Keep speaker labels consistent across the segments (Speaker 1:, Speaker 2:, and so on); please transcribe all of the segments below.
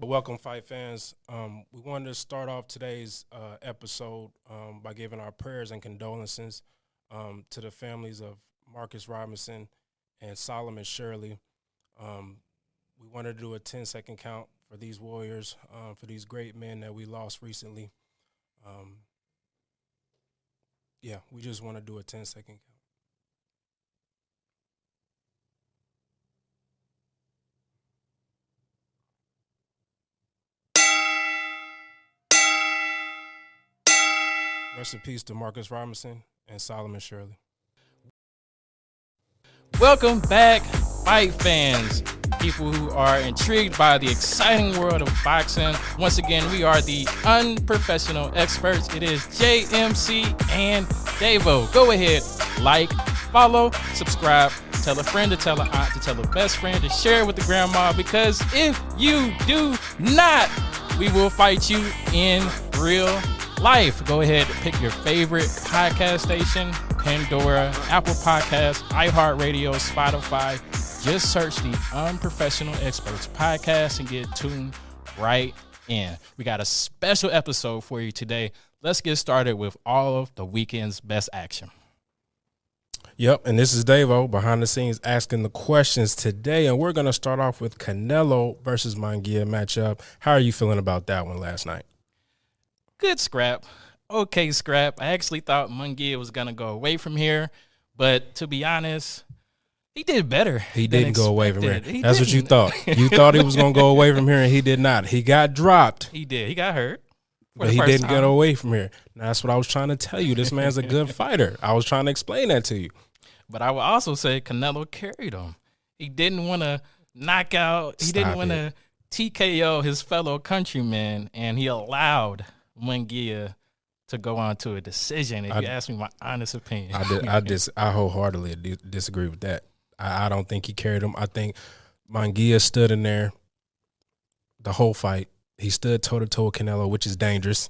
Speaker 1: Welcome, fight fans. We wanted to start off today's episode by giving our prayers and condolences to the families of Marcus Robinson and Solomon Shirley. We wanted to do a 10-second count for these warriors, for these great men that we lost recently. We just want to do a 10-second count. Rest in peace to Marcus Robinson and Solomon Shirley.
Speaker 2: Welcome back, fight fans, people who are intrigued by the exciting world of boxing. Once again, we are the Unprofessional experts. It is JMC and Davo. Go ahead, like, follow, subscribe, tell a friend to tell an aunt to tell a best friend to share with the grandma, because if you do not, we will fight you in real life. Go ahead, pick your favorite podcast station, Pandora, Apple Podcasts, iHeartRadio, Spotify. Just search the Unprofessional Experts podcast and get tuned right in. We got a special episode for you today. Let's get started with all of the weekend's best action.
Speaker 1: Yep, and this is Davo behind the scenes asking the questions today, and we're going to start off with Canelo versus Munguia matchup. How are you feeling about that one last night?
Speaker 2: Good scrap. Okay scrap. I actually thought Munguia was going to go away from here, but to be honest, he did better.
Speaker 1: He didn't go away from here. That's what you thought. You thought he was going to go away from here, and he did not. He got dropped.
Speaker 2: He did. He got hurt.
Speaker 1: But he didn't get away from here. Now, that's what I was trying to tell you. This man's a good fighter. I was trying to explain that to you.
Speaker 2: But I would also say Canelo carried him. He didn't want to knock out. He didn't want to TKO his fellow countryman, and he allowed Munguia to go on to a decision. If you ask me my honest opinion,
Speaker 1: I wholeheartedly disagree with that. I don't think he carried him. I think Munguia stood in there the whole fight. He stood toe-to-toe with Canelo, which is dangerous.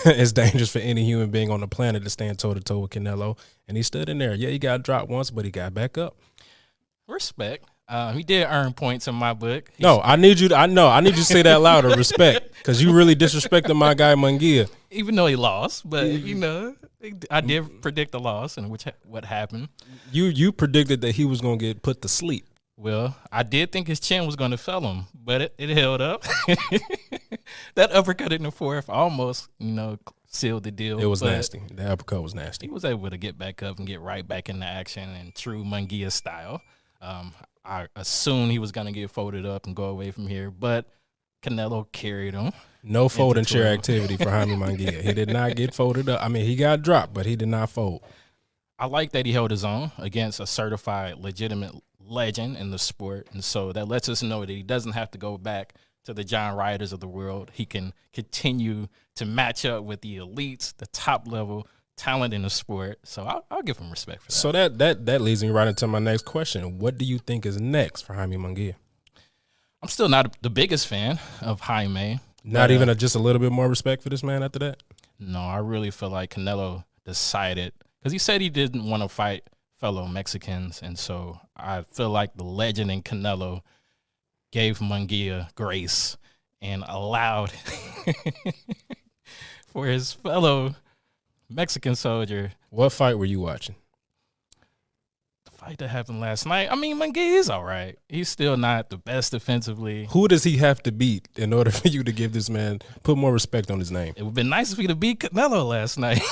Speaker 1: It's dangerous for any human being on the planet to stand toe-to-toe with Canelo. And he stood in there. Yeah, he got dropped once, but he got back up.
Speaker 2: Respect. He did earn points in my book.
Speaker 1: I need you to say that louder. Respect, because you really disrespected my guy Munguia.
Speaker 2: Even though he lost, but I did predict the loss and what happened.
Speaker 1: You predicted that he was going to get put to sleep.
Speaker 2: Well, I did think his chin was going to fail him, but it held up. That uppercut in the fourth almost, sealed the deal.
Speaker 1: It was nasty. The uppercut was nasty.
Speaker 2: He was able to get back up and get right back into action in true Munguia style. I assumed he was going to get folded up and go away from here, but Canelo carried him.
Speaker 1: No folding chair activity for Jaime Munguia. He did not get folded up. I mean, he got dropped, but he did not fold.
Speaker 2: I like that he held his own against a certified, legitimate legend in the sport, and so that lets us know that he doesn't have to go back to the John Ryaders of the world. He can continue to match up with the elites, the top-level talent in the sport. So I'll give him respect for that.
Speaker 1: So that leads me right into my next question. What do you think is next for Jaime Munguia?
Speaker 2: I'm still not the biggest fan of Jaime.
Speaker 1: Not even just a little bit more respect for this man after that?
Speaker 2: No, I really feel like Canelo decided, because he said he didn't want to fight fellow Mexicans, and so I feel like the legend in Canelo gave Munguia grace and allowed for his fellow Mexican soldier.
Speaker 1: What fight were you watching?
Speaker 2: The fight that happened last night. I mean, Munguia is all right. He's still not the best defensively.
Speaker 1: Who does he have to beat in order for you to give this man, put more respect on his name?
Speaker 2: It would have been nice if he could beat Canelo last night.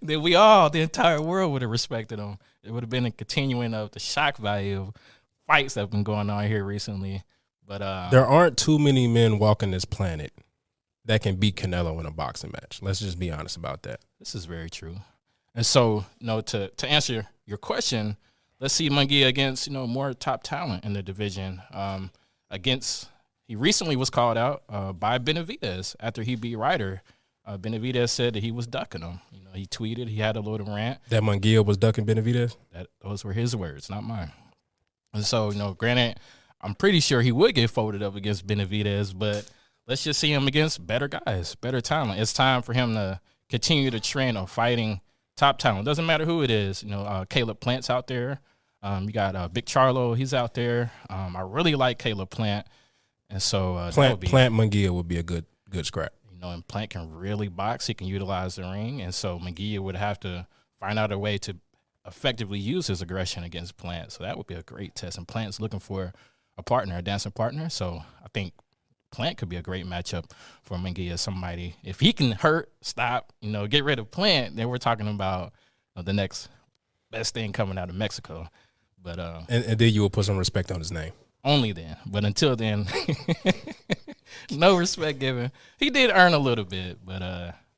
Speaker 2: Then the entire world would have respected him. It would have been a continuing of the shock value of fights that have been going on here recently. But
Speaker 1: there aren't too many men walking this planet that can beat Canelo in a boxing match. Let's just be honest about that.
Speaker 2: This is very true. And so, to answer your question, let's see Munguia against, more top talent in the division. He recently was called out by Benavidez after he beat Ryder. Benavidez said that he was ducking him. He tweeted, he had a little rant.
Speaker 1: That Munguia was ducking Benavidez?
Speaker 2: Those were his words, not mine. And so, granted, I'm pretty sure he would get folded up against Benavidez, but let's just see him against better guys, better talent. It's time for him to continue the trend of fighting top talent. Doesn't matter who it is. Caleb Plant's out there. You got Big Charlo. He's out there. I really like Caleb Plant. And so
Speaker 1: Plant Munguia would be a good scrap.
Speaker 2: You know, and Plant can really box. He can utilize the ring. And so Munguia would have to find out a way to effectively use his aggression against Plant. So that would be a great test. And Plant's looking for a partner, a dancing partner. So I think Plant could be a great matchup for Munguia. Somebody, if he can hurt, stop, you know, get rid of Plant, then we're talking about the next best thing coming out of Mexico. But
Speaker 1: and then you will put some respect on his name.
Speaker 2: Only then. But until then, no respect given. He did earn a little bit, but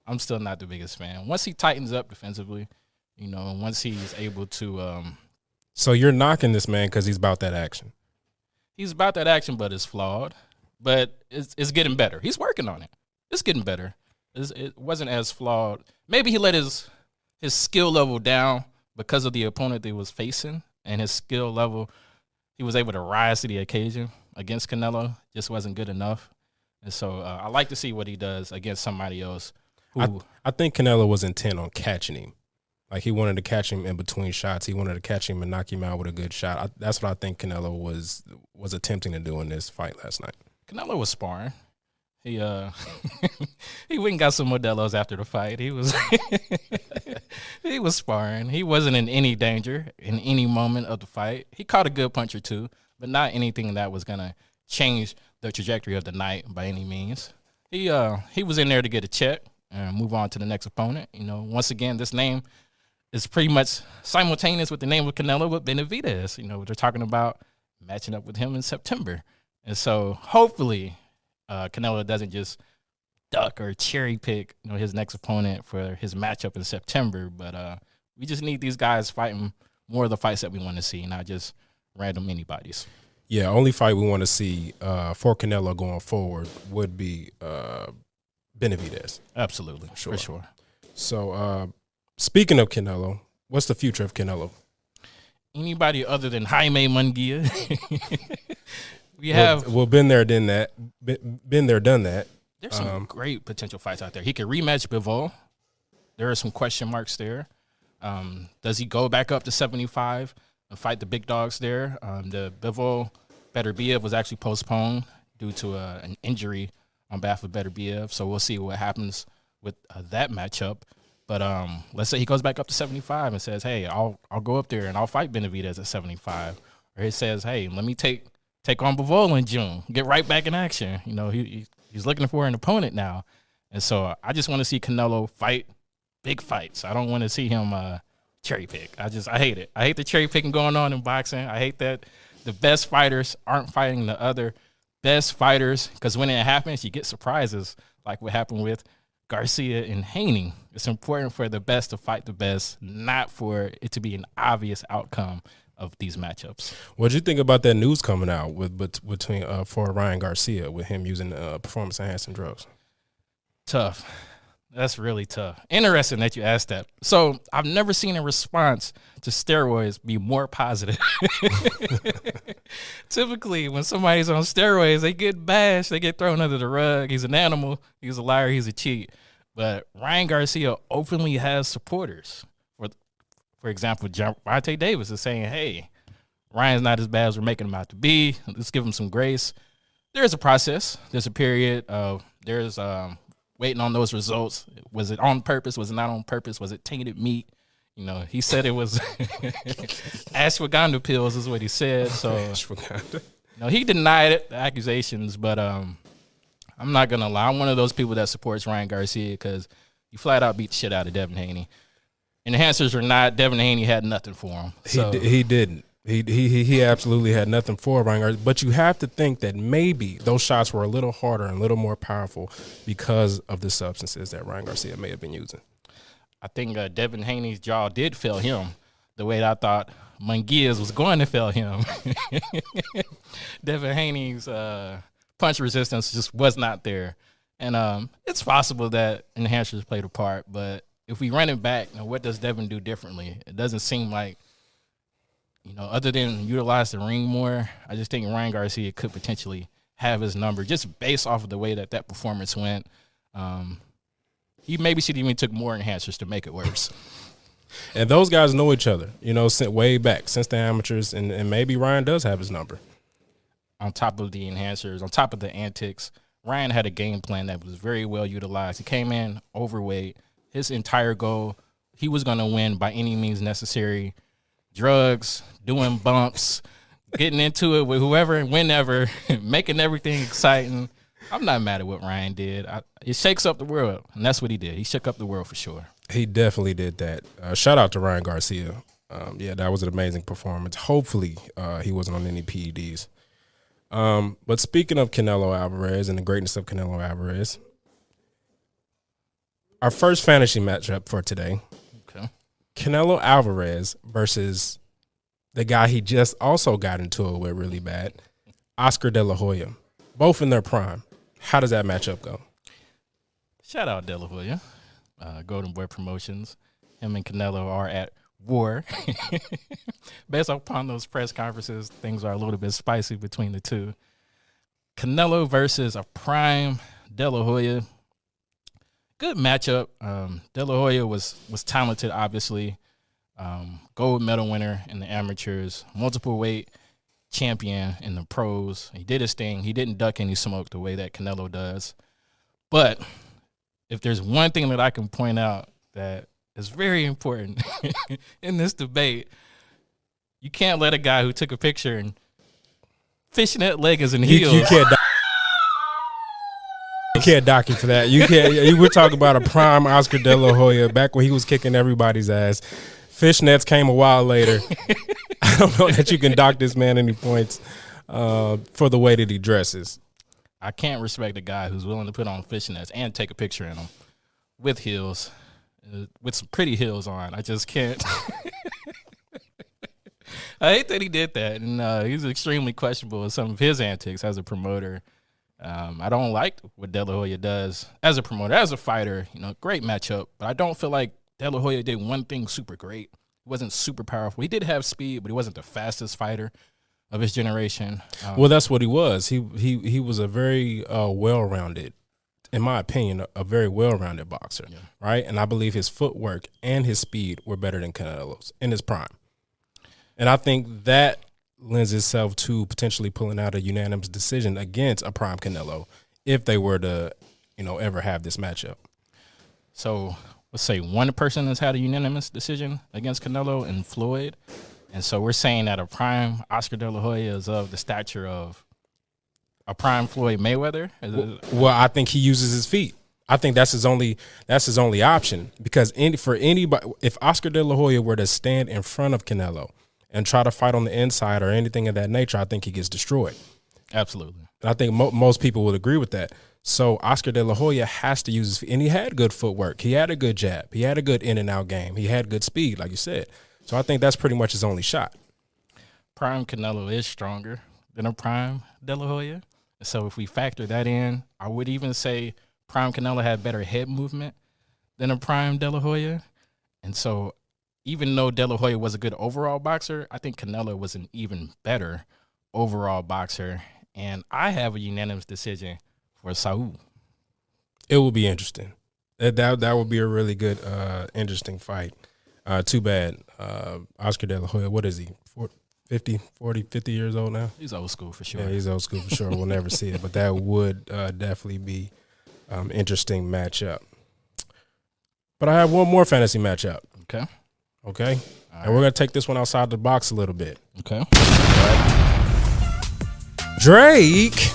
Speaker 2: I'm still not the biggest fan. Once he tightens up defensively, you know, and once he's able to
Speaker 1: So you're knocking this man because he's about that action.
Speaker 2: He's about that action, but it's flawed. But it's getting better. He's working on it. It's getting better. It wasn't as flawed. Maybe he let his skill level down because of the opponent that he was facing, and his skill level, he was able to rise to the occasion against Canelo. Just wasn't good enough. And so I like to see what he does against somebody else.
Speaker 1: I think Canelo was intent on catching him. Like, he wanted to catch him in between shots. He wanted to catch him and knock him out with a good shot. That's what I think Canelo was attempting to do in this fight last night.
Speaker 2: Canelo was sparring. He he went and got some Modelos after the fight. He was he was sparring. He wasn't in any danger in any moment of the fight. He caught a good punch or two, but not anything that was gonna change the trajectory of the night by any means. He was in there to get a check and move on to the next opponent. You know, once again, this name is pretty much simultaneous with the name of Canelo with Benavidez. You know, they're talking about matching up with him in September. And so hopefully Canelo doesn't just duck or cherry pick, you know, his next opponent for his matchup in September. But we just need these guys fighting more of the fights that we want to see, not just random anybody's.
Speaker 1: Yeah, only fight we want to see for Canelo going forward would be Benavidez.
Speaker 2: Absolutely, for sure.
Speaker 1: So speaking of Canelo, what's the future of Canelo?
Speaker 2: Anybody other than Jaime Munguia.
Speaker 1: Been there, done that. Been there, done that.
Speaker 2: There's some great potential fights out there. He could rematch Bivol. There are some question marks there. Does he go back up to 75 and fight the big dogs there? The Bivol Beterbiev was actually postponed due to an injury on behalf of Beterbiev. So we'll see what happens with that matchup. But let's say he goes back up to 75 and says, "Hey, I'll go up there and I'll fight Benavidez at 75." Or he says, "Hey, let me take on Bivol in June, get right back in action." You know, he's looking for an opponent now. And so I just want to see Canelo fight big fights. I don't want to see him cherry pick. I hate it. I hate the cherry picking going on in boxing. I hate that the best fighters aren't fighting the other best fighters, because when it happens, you get surprises like what happened with Garcia and Haney. It's important for the best to fight the best, not for it to be an obvious outcome of these matchups.
Speaker 1: What do you think about that news coming out between for Ryan Garcia with him using performance enhancing drugs?
Speaker 2: Tough. That's really tough. Interesting that you asked that. So I've never seen a response to steroids be more positive. Typically, when somebody's on steroids, they get bashed, they get thrown under the rug. He's an animal. He's a liar. He's a cheat. But Ryan Garcia openly has supporters. For example, Gervonta Davis is saying, "Hey, Ryan's not as bad as we're making him out to be. Let's give him some grace." There's a process. There's a period of waiting on those results. Was it on purpose? Was it not on purpose? Was it tainted meat? You know, he said it was ashwagandha pills is what he said. So
Speaker 1: ashwagandha.
Speaker 2: No, he denied it, the accusations, but I'm not going to lie. I'm one of those people that supports Ryan Garcia because he flat out beat the shit out of Devin Haney. Enhancers or not, Devin Haney had nothing for him. So.
Speaker 1: He didn't. He absolutely had nothing for Ryan Garcia. But you have to think that maybe those shots were a little harder and a little more powerful because of the substances that Ryan Garcia may have been using.
Speaker 2: I think Devin Haney's jaw did fail him the way that I thought Munguia's was going to fail him. Devin Haney's punch resistance just was not there. And it's possible that enhancers played a part, but if we run it back, you know, what does Devin do differently? It doesn't seem like, you know, other than utilize the ring more, I just think Ryan Garcia could potentially have his number just based off of the way that performance went. He maybe should even took more enhancers to make it worse.
Speaker 1: And those guys know each other, you know, way back since the amateurs, and maybe Ryan does have his number.
Speaker 2: on top of the enhancers, on top of the antics, Ryan had a game plan that was very well utilized. He came in overweight. His entire goal, he was going to win by any means necessary. Drugs, doing bumps, getting into it with whoever and whenever, making everything exciting. I'm not mad at what Ryan did. It shakes up the world, and that's what he did. He shook up the world for sure.
Speaker 1: He definitely did that. Shout out to Ryan Garcia. That was an amazing performance. Hopefully, he wasn't on any PEDs. But speaking of Canelo Alvarez and the greatness of Canelo Alvarez, our first fantasy matchup for today,
Speaker 2: okay.
Speaker 1: Canelo Alvarez versus the guy he just also got into it with really bad, Oscar De La Hoya, both in their prime. How does that matchup go?
Speaker 2: Shout out De La Hoya, Golden Boy Promotions. Him and Canelo are at war. Based upon those press conferences, things are a little bit spicy between the two. Canelo versus a prime De La Hoya. Good matchup. De La Hoya was talented, obviously. Gold medal winner in the amateurs, multiple weight champion in the pros. He did his thing. He didn't duck any smoke the way that Canelo does. But if there's one thing that I can point out that is very important in this debate, you can't let a guy who took a picture and fishnet leggings and heels.
Speaker 1: You can't dock him for that. You can't. We're talking about a prime Oscar De La Hoya back when he was kicking everybody's ass. Fishnets came a while later. I don't know that you can dock this man any points for the way that he dresses.
Speaker 2: I can't respect a guy who's willing to put on fishnets and take a picture in them with heels, with some pretty heels on. I just can't. I hate that he did that, and he's extremely questionable in some of his antics as a promoter. I don't like what De La Hoya does as a promoter, as a fighter. Great matchup, but I don't feel like De La Hoya did one thing super great. He wasn't super powerful. He did have speed, but he wasn't the fastest fighter of his generation.
Speaker 1: Well, that's what he was. He was a very well-rounded, in my opinion, a very well-rounded boxer, right? And I believe his footwork and his speed were better than Canelo's in his prime. And I think that lends itself to potentially pulling out a unanimous decision against a prime Canelo if they were to, ever have this matchup.
Speaker 2: So let's say one person has had a unanimous decision against Canelo and Floyd. And so we're saying that a prime Oscar De La Hoya is of the stature of a prime Floyd Mayweather.
Speaker 1: Well, I think he uses his feet. I think that's his only option, because for anybody, if Oscar De La Hoya were to stand in front of Canelo and try to fight on the inside or anything of that nature, I think he gets destroyed.
Speaker 2: Absolutely.
Speaker 1: And I think most people would agree with that. So Oscar De La Hoya has to use his feet, and he had good footwork. He had a good jab. He had a good in and out game. He had good speed, like you said. So I think that's pretty much his only shot.
Speaker 2: Prime Canelo is stronger than a prime De La Hoya. So if we factor that in, I would even say prime Canelo had better head movement than a prime De La Hoya. And so even though De La Hoya was a good overall boxer, I think Canelo was an even better overall boxer. And I have a unanimous decision for Saul.
Speaker 1: It will be interesting. That would be a really good, interesting fight. Too bad. Oscar De La Hoya, what is he, 50 years old now?
Speaker 2: He's old school for sure.
Speaker 1: Yeah, he's old school for sure. We'll never see it, but that would definitely be interesting matchup. But I have one more fantasy matchup.
Speaker 2: Okay.
Speaker 1: And we're going to take this one outside the box a little bit.
Speaker 2: Okay.
Speaker 1: Drake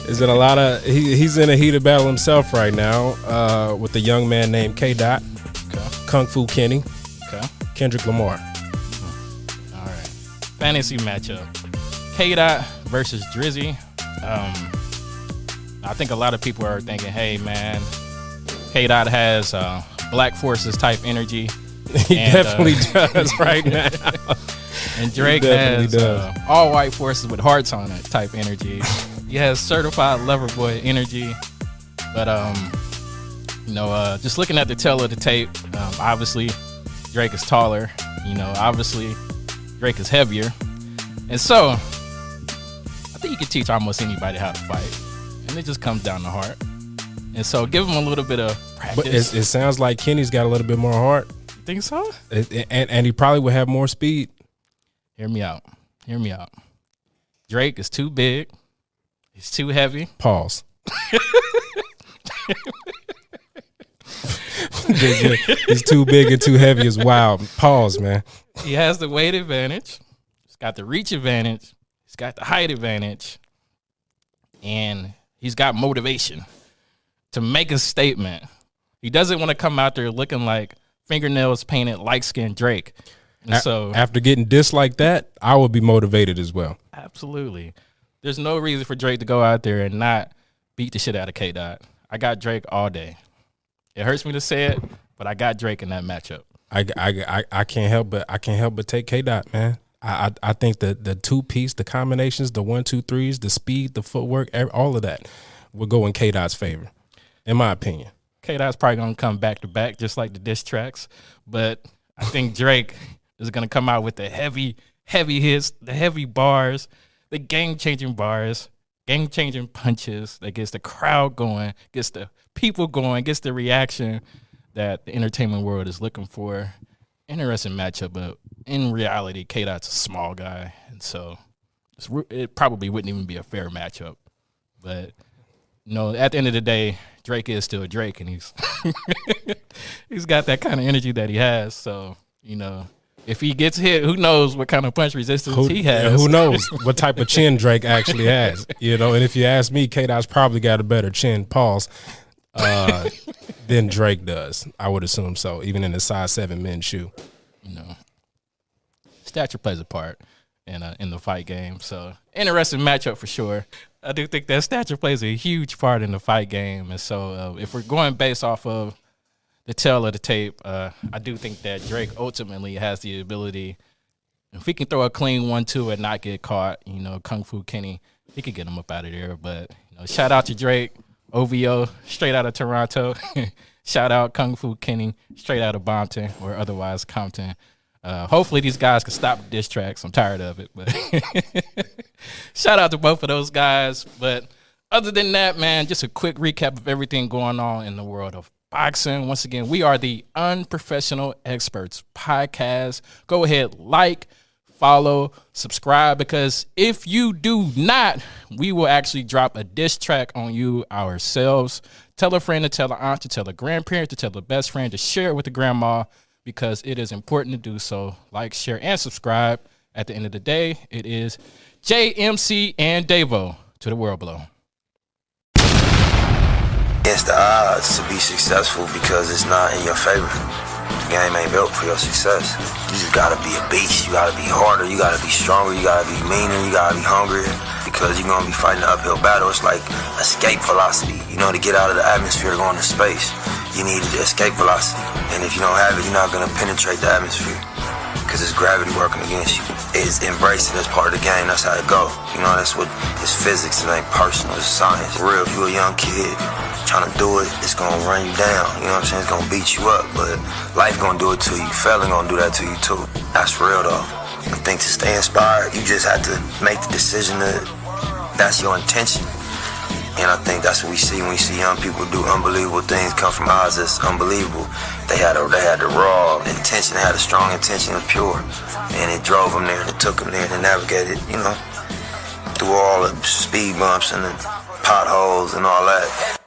Speaker 1: is in a lot of he's in a heated battle himself right now with a young man named K-Dot, Kung Fu Kenny, Kendrick Lamar.
Speaker 2: All right. Fantasy matchup. K-Dot versus Drizzy. I think a lot of people are thinking, hey, man, K-Dot has Black Forces type energy.
Speaker 1: He definitely does right now.
Speaker 2: And Drake has all white forces with hearts on it type energy. He has certified lover boy energy. But, just looking at the tail of the tape, obviously Drake is taller. Obviously Drake is heavier. And so I think you can teach almost anybody how to fight. And it just comes down to heart. And so give him a little bit of practice.
Speaker 1: But it sounds like Kenny's got a little bit more heart.
Speaker 2: You think so?
Speaker 1: And he probably would have more speed.
Speaker 2: Hear me out. Hear me out. Drake is too big. He's too heavy.
Speaker 1: Pause. He's too big and too heavy is wild. Pause, man.
Speaker 2: He has the weight advantage. He's got the reach advantage. He's got the height advantage. And he's got motivation to make a statement. He doesn't want to come out there looking like fingernails painted light-skinned Drake. And so
Speaker 1: after getting dissed like that, I would be motivated as well.
Speaker 2: Absolutely. There's no reason for Drake to go out there and not beat the shit out of K-Dot. I got Drake all day. It hurts me to say it, but I got Drake in that matchup.
Speaker 1: I can't help but take K-Dot, man. I think the two-piece, the combinations, the 1-2-3s, the speed, the footwork, all of that will go in K-Dot's favor, in my opinion.
Speaker 2: K-Dot's probably going to come back-to-back just like the diss tracks, but I think Drake is going to come out with the heavy hits, the heavy bars, the game-changing bars, game-changing punches that gets the crowd going, gets the people going, gets the reaction that the entertainment world is looking for. Interesting matchup, but in reality, K-Dot's a small guy, and so it probably wouldn't even be a fair matchup. But, at the end of the day, Drake is still Drake, and he's got that kind of energy that he has. So, if he gets hit, who knows what kind of punch resistance he has.
Speaker 1: Who knows what type of chin Drake actually has, And if you ask me, K-Dot's probably got a better chin, pause, than Drake does. I would assume so, even in the size 7 men's shoe.
Speaker 2: Stature plays a part in the fight game. So, interesting matchup for sure. I do think that stature plays a huge part in the fight game. And so, if we're going based off of the tail of the tape, I do think that Drake ultimately has the ability, if he can throw a clean 1-2 and not get caught, Kung Fu Kenny, he could get him up out of there. But, shout out to Drake, OVO, straight out of Toronto. Shout out Kung Fu Kenny, straight out of Bompton or otherwise Compton. Hopefully these guys can stop the diss tracks. I'm tired of it. But shout out to both of those guys. But other than that, man, just a quick recap of everything going on in the world of boxing. Once again, we are the Unprofessional Experts podcast. Go ahead, follow, subscribe, because if you do not, we will actually drop a diss track on you ourselves. Tell a friend, to tell an aunt, to tell a grandparent, to tell a best friend, to share it with the grandma, because it is important to do so. Like, share, and subscribe. At the end of the day, it is JMC and Davo to the world below.
Speaker 3: Against the odds to be successful because it's not in your favor. The game ain't built for your success. You just gotta be a beast. You gotta be harder. You gotta be stronger. You gotta be meaner. You gotta be hungrier, because you're gonna be fighting an uphill battle. It's like escape velocity. To get out of the atmosphere, to go into space, you need the escape velocity. And if you don't have it, you're not gonna penetrate the atmosphere, because it's gravity working against you. It's embracing as part of the game. That's how it go. That's what it's physics. It ain't personal. It's science. For real, if you a young kid trying to do it, it's gonna run you down. It's gonna beat you up, but life gonna do it to you. Failing gonna do that to you too. That's real though. I think to stay inspired, you just have to make the decision that that's your intention. And I think that's what we see when we see young people do unbelievable things come from odds that's unbelievable. They had the raw intention, they had a strong intention, it was pure. And it drove them there, and it took them there, and they navigated, through all the speed bumps and the potholes and all that.